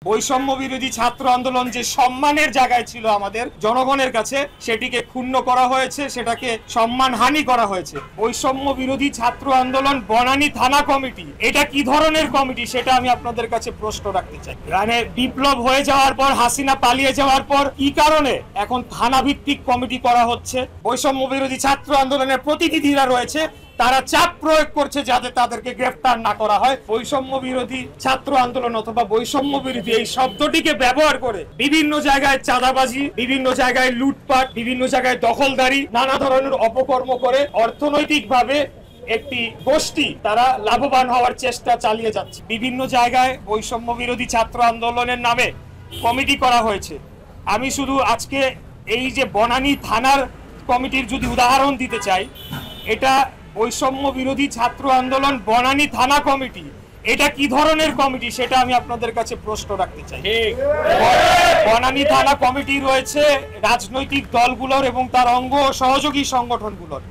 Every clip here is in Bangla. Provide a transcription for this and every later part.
বৈষম্য বিরোধী ছাত্র আন্দোলন যে সম্মানের জায়গায় ছিল আমাদের জনগণের কাছে, সেটিকে ক্ষুণ্ণ করা হয়েছে, সেটাকে সম্মানহানি করা হয়েছে। বৈষম্য বিরোধী ছাত্র আন্দোলন বনানী থানা কমিটি, এটা কি ধরনের কমিটি সেটা আমি আপনাদের কাছে প্রশ্ন রাখতে চাই। মানে বিপ্লব হয়ে যাওয়ার পর, হাসিনা পালিয়ে যাওয়ার পর কি কারণে এখন থানা ভিত্তিক কমিটি করা হচ্ছে? বৈষম্য বিরোধী ছাত্র আন্দোলনের প্রতিনিধিরা রয়েছে, তারা চাপ প্রয়োগ করছে যাতে তাদেরকে গ্রেফতার না করা হয়। বৈষম্য বিরোধী ছাত্র আন্দোলন অথবা বৈষম্য বিরোধী এই শব্দটিকে ব্যবহার করে বিভিন্ন জায়গায় চাঁদাবাজি, বিভিন্ন জায়গায় লুটপাট, বিভিন্ন জায়গায় দখলদারি, নানা ধরনের অপকর্ম করে অর্থনৈতিকভাবে একটি গোষ্ঠী তারা লাভবান হওয়ার চেষ্টা চালিয়ে যাচ্ছে। বিভিন্ন জায়গায় বৈষম্য বিরোধী ছাত্র আন্দোলনের নামে কমিটি করা হয়েছে। আমি শুধু আজকে এই যে বনানী থানার কমিটির যদি উদাহরণ দিতে চাই, এটা বৈষম্য বিরোধী ছাত্র আন্দোলন বনানী থানা কমিটি, এটা কি ধরনের কমিটি সেটা আমি আপনাদের কাছে প্রশ্ন রাখতে চাই। বনানী থানা কমিটি রয়েছে রাজনৈতিক দলগুলোর এবং তার অঙ্গ সহযোগী সংগঠনগুলোর।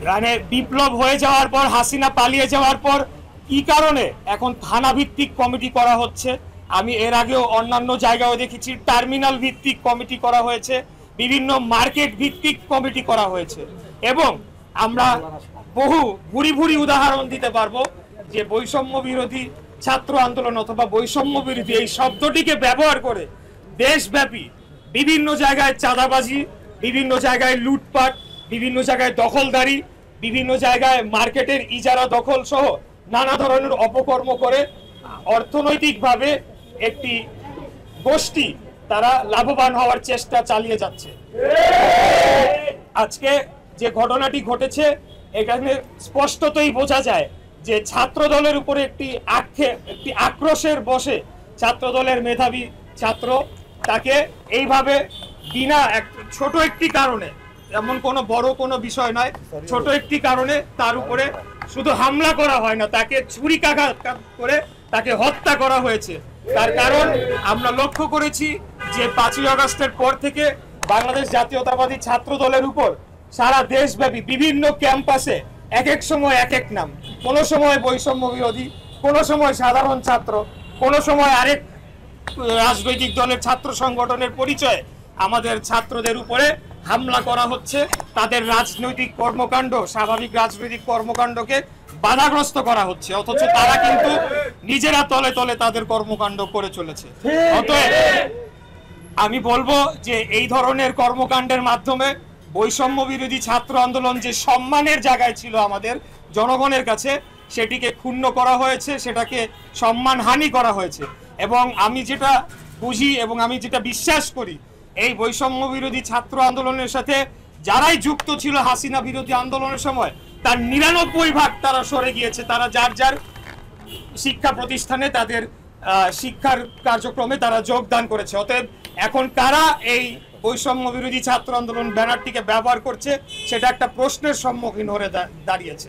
মানে বিপ্লব হয়ে যাওয়ার পর, হাসিনা পালিয়ে যাওয়ার পর কি কারণে এখন থানা ভিত্তিক কমিটি করা হচ্ছে? আমি এর আগেও অন্যান্য জায়গায় দেখেছি টার্মিনাল ভিত্তিক কমিটি করা হয়েছে, বিভিন্ন মার্কেট ভিত্তিক কমিটি করা হয়েছে, এবং আমরা বহু ভুরি ভুরি উদাহরণ দিতে পারবো যে বৈষম্য বিরোধী ছাত্র আন্দোলন অথবা বৈষম্য বিরোধী এই শব্দটিকে ব্যবহার করে দেশব্যাপী বিভিন্ন জায়গায় চাঁদাবাজি, বিভিন্ন জায়গায় লুটপাট, বিভিন্ন জায়গায় দখলদারি, বিভিন্ন জায়গায় মার্কেটের ইজারা দখল সহ নানা ধরনের অপকর্ম করে অর্থনৈতিকভাবে একটি গোষ্ঠী তারা লাভবান হওয়ার চেষ্টা চালিয়ে যাচ্ছে। আজকে যে ঘটনাটি ঘটেছে, এখানে স্পষ্টতই বোঝা যায় যে ছাত্র দলের উপরে একটি আক্রোশের বসে ছাত্র দলের মেধাবী ছাত্র তাকে এইভাবে বিনা ছোট একটি কারণে, এমন কোনো বড় কোনো বিষয় নয়, ছোট একটি কারণে তার উপরে শুধু হামলা করা হয় না, তাকে ছুরিকাঘাত করে তাকে হত্যা করা হয়েছে। তার কারণ আমরা লক্ষ্য করেছি যে 5ই আগস্টের পর থেকে বাংলাদেশ জাতীয়তাবাদী ছাত্র দলের উপর সারা দেশব্যাপী বিভিন্ন ক্যাম্পাসে এক এক সময় এক এক নাম, কোনো সময় বৈষম্য বিরোধী, কোনো সময় সাধারণ ছাত্র, কোনো সময় আরেক রাজনৈতিক দলের ছাত্র সংগঠনের পরিচয়ে আমাদের ছাত্রদের উপরে হামলা করা হচ্ছে। তাদের রাজনৈতিক কর্মকাণ্ড, স্বাভাবিক রাজনৈতিক কর্মকাণ্ডকে বাধাগ্রস্ত করা হচ্ছে, অথচ তারা কিন্তু নিজেরা তলে তলে তাদের কর্মকাণ্ড করে চলেছে। অতএব আমি বলবো যে এই ধরনের কর্মকাণ্ডের মাধ্যমে বৈষম্য বিরোধী ছাত্র আন্দোলন যে সম্মানের জায়গায় ছিল আমাদের জনগণের কাছে, সেটিকে ক্ষুণ্ণ করা হয়েছে, সেটাকে সম্মানহানি করা হয়েছে। এবং আমি যেটা বুঝি এবং আমি যেটা বিশ্বাস করি, এই বৈষম্য বিরোধী ছাত্র আন্দোলনের সাথে যারাই যুক্ত ছিল হাসিনা বিরোধী আন্দোলনের সময়, তার 99% তারা সরে গিয়েছে, তারা যার যার শিক্ষা প্রতিষ্ঠানে তাদের শিক্ষার কার্যক্রমে তারা যোগদান করেছে। অতএব এখন কারা এই বৈষম্য বিরোধী ছাত্র আন্দোলন ব্যানারটিকে ব্যবহার করছে, সেটা একটা প্রশ্নের সম্মুখীন হয়ে দাঁড়িয়েছে।